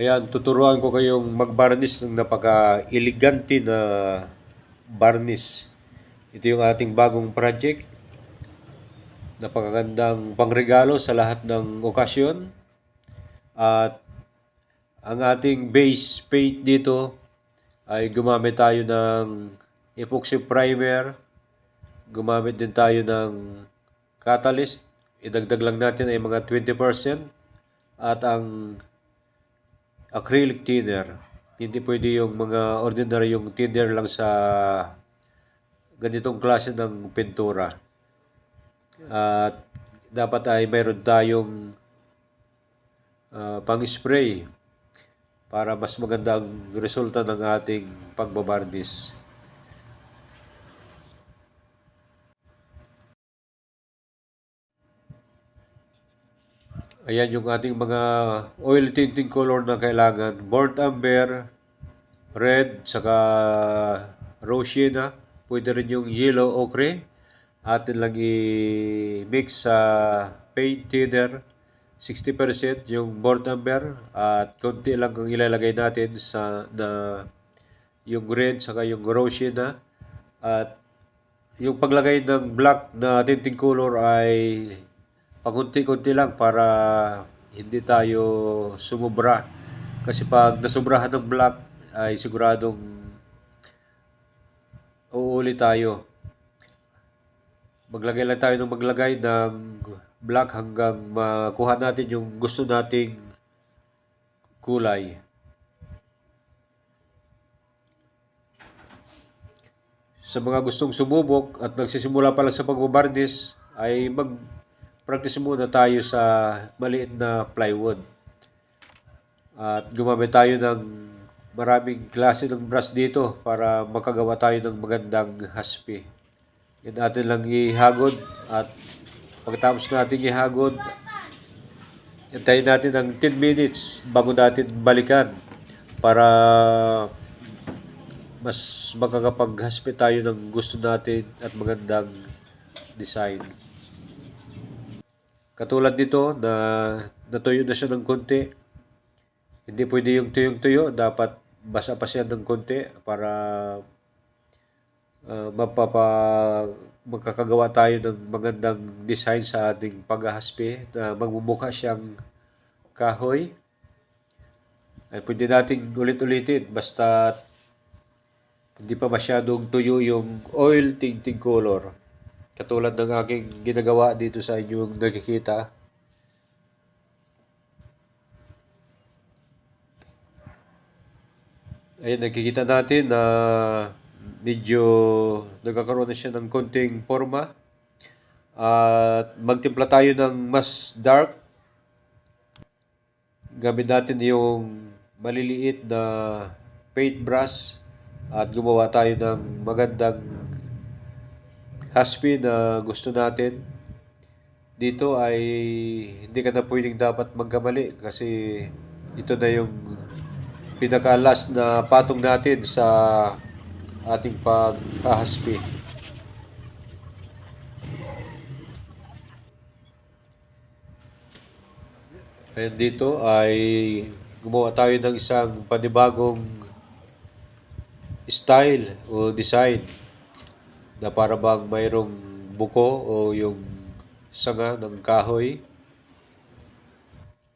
Ayan, tuturuan ko kayong mag-varnish ng napaka-elegante na varnish. Ito yung ating bagong project. Napakagandang pangregalo sa lahat ng okasyon. At ang ating base paint dito ay gumamit tayo ng epoxy primer. Gumamit din tayo ng catalyst. Idagdag lang natin ay mga 20%. At ang acrylic thinner. Hindi pwede yung mga ordinary yung thinner lang sa ganitong klase ng pintura. At dapat ay mayroon tayong pang-spray para mas maganda ang resulta ng ating pagbabarnish. Ayan yung ating mga oil tinting color na kailangan. Burnt umber, red, saka rose sienna. Pwede rin yung yellow ochre. Atin lang i-mix sa paint thinner. 60% yung burnt umber at konti lang ang ilalagay natin sa yung red saka yung rose sienna. At yung paglagay ng black na tinting color ay pakunti-kunti lang para hindi tayo sumubra. Kasi pag nasubrahan ng black ay siguradong uulit tayo. Maglagay lang tayo ng maglagay ng black hanggang makuha natin yung gusto nating kulay. Sa mga gustong sumubok at nagsisimula pa lang sa pagbabarnish ay practice muna tayo sa maliit na plywood. At gumamit tayo ng maraming klase ng brush dito para makagawa tayo ng magandang haspi. Yan natin lang ihagod at pagkatapos natin ihagod, hintayin natin ng 10 minutes bago natin balikan para mas makakapaghaspi tayo ng gusto natin at magandang design. Katulad nito na natuyo na siya ng konti. Hindi pwede yung tuyong-tuyo. Dapat basa pa siya ng konti para makakagawa tayo ng magandang design sa ating paghahaspi na magmumukha siyang kahoy. Ay pwede nating ulit-ulitin basta hindi pa masyadong tuyo yung oil tinting color. Katulad ng aking ginagawa dito sa inyong nakikita. Ayan, nakikita natin na medyo nagkakaroon na siya ng konting forma. At magtimpla tayo ng mas dark. Gamit natin yung maliliit na paintbrush at gumawa tayo ng magandang haspi na gusto natin. Dito ay hindi ka na pwedeng dapat magkamali kasi ito na yung pinaka-last na patong natin sa ating paghahaspi. Ayan, dito ay gumawa tayo ng isang panibagong style o design na para bang mayroong buko o yung sanga ng kahoy.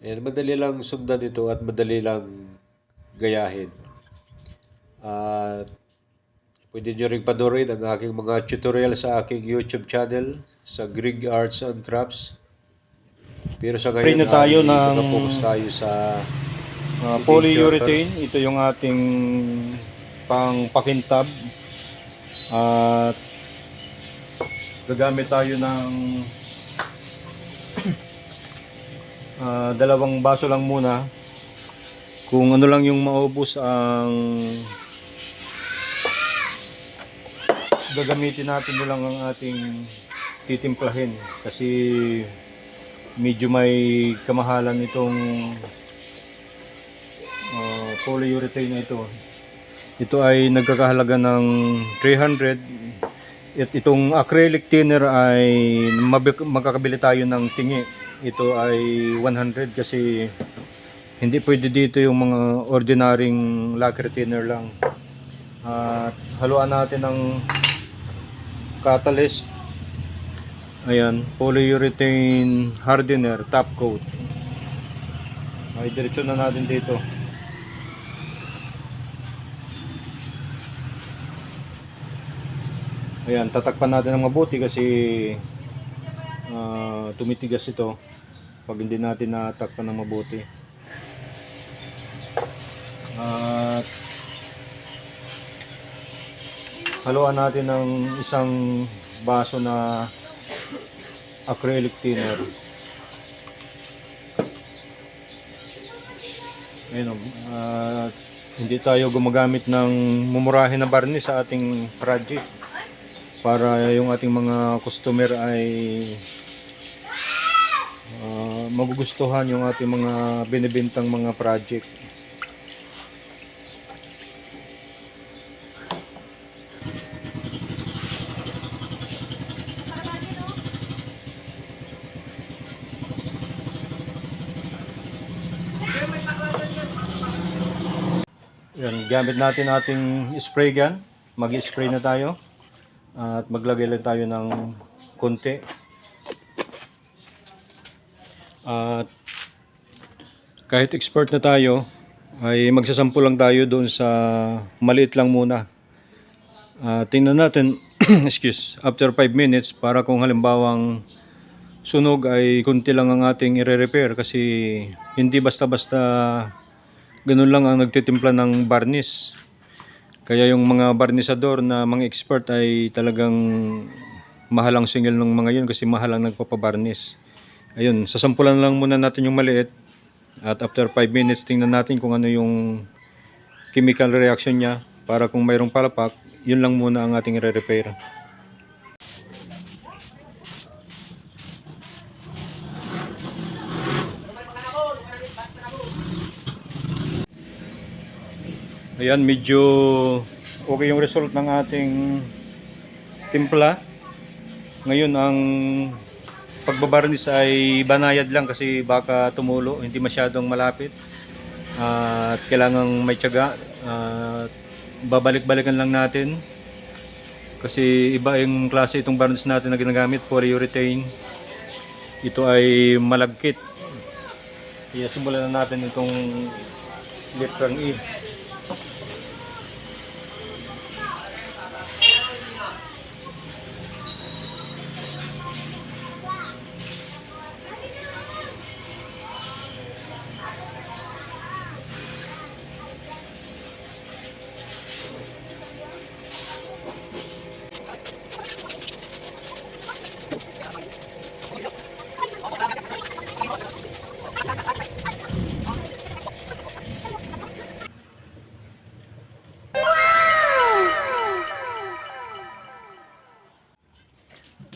Ayan, madali lang sundan ito at madali lang gayahin. At pwede nyo rin panoorin ang aking mga tutorial sa aking YouTube channel sa Greg Arts and Crafts. Pero sa ngayon tayo ng focus tayo sa polyurethane. Ito yung ating pang pakintab. At gagamit tayo ng dalawang baso lang muna. Kung ano lang yung maubos ang gagamitin natin, lang ang ating titimplahin kasi medyo may kamahalan itong polyurethane na ito. Ito ay nagkakahalaga ng 300. At itong acrylic thinner ay makakabili tayo ng tingi. Ito ay 100 kasi Hindi pwede dito yung mga ordinaryong lacquer thinner lang. At haluan natin ng catalyst. Ayan, polyurethane hardener top coat. Ay, diretso na natin dito. Ayan, tatakpan natin ng mabuti kasi tumitigas ito pag hindi natin natakpan ng mabuti. At haluan natin ng isang baso na acrylic thinner. Ayun, hindi tayo gumagamit ng mumurahin na barnis sa ating project para yung ating mga customer ay magugustuhan yung ating mga binibintang mga project. Yan, gamit natin ating spray gun. Mag-spray na tayo. At maglagay lang tayo ng konti. At kahit expert na tayo, ay magsasample lang tayo doon sa maliit lang muna. Tingnan natin, excuse, after 5 minutes para kung halimbawang sunog ay konti lang ang ating i-repair kasi hindi basta-basta ganun lang ang nagtitimpla ng varnish. Kaya yung mga barnisador na mga expert ay talagang mahal ang singil ng mga yun kasi mahal ang nagpapabarnish. Ayun, sasampulan lang muna natin yung maliit at after 5 minutes tingnan natin kung ano yung chemical reaction niya para kung mayroong palapak, yun lang muna ang ating i-repair. Ayan, medyo okay yung result ng ating timpla. Ngayon ang pagbabarnis ay banayad lang kasi baka tumulo, hindi masyadong malapit. At kailangang may tiyaga. Babalik-balikan lang natin. Kasi iba yung klase itong varnish natin na ginagamit, polyurethane. Ito ay malagkit. Kaya simulan na natin itong litrang E.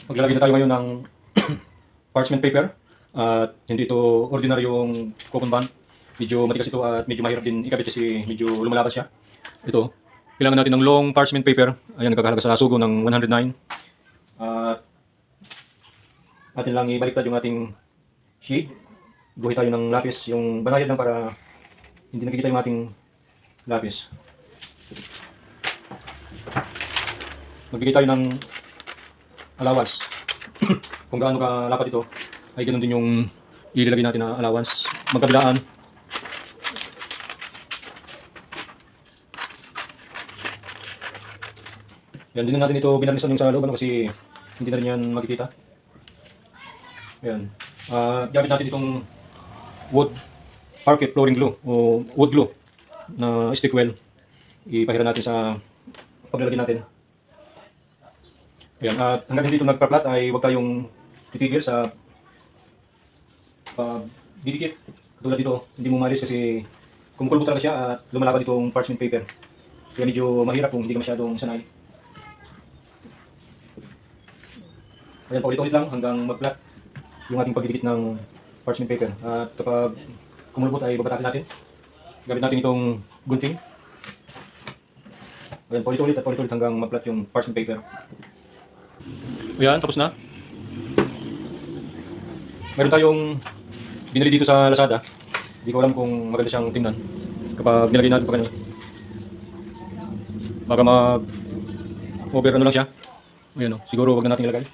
Maglalagay na tayo ngayon ng parchment paper at hindi ito ordinaryong cocoon band. Medyo matigas ito at medyo mahirap din ikabit kasi medyo lumalabas siya. Ito, kailangan natin ng long parchment paper. Ayan, nagkakahalaga sa sugo ng 109. At atin lang ibaliktad yung ating sheet. Guhit tayo ng lapis, yung banayad lang para hindi nakikita yung ating lapis. Magbigay tayo ng allowance. Kung gaano kalapat ito, ay ganoon din yung ilalagay natin na allowance. Magkabilaan. Yan, din natin ito binarnisan yung sa loob kasi hindi na rin yan makikita. Ayan. Gamit natin itong wood parquet flooring glue o wood glue na stick well. Ipahiran natin sa paglalagay natin. Ayan, at hanggang hindi ito nagpa-flat ay huwag tayong titigil sa didikit. Katulad dito, hindi mo malis kasi kumukulbo talaga siya at lumalakad itong parchment paper. Kaya medyo mahirap kung hindi ka masyadong sanay. Ayan, paulit-ulit lang hanggang mag-flat yung ating pagdidikit ng parchment paper. At kapag kumulbot ay babatakin natin. Gamit natin itong gunting. Ayan, paulit-ulit at paulit-ulit hanggang mag-flat yung parchment paper. Ayan, tapos na. Meron tayong binili dito sa Lazada. Hindi ko alam kung maganda siyang tingnan kapag nilagay natin pa ganun. Baka mag over ano lang siya. Ayun, siguro wag na natin ilagay.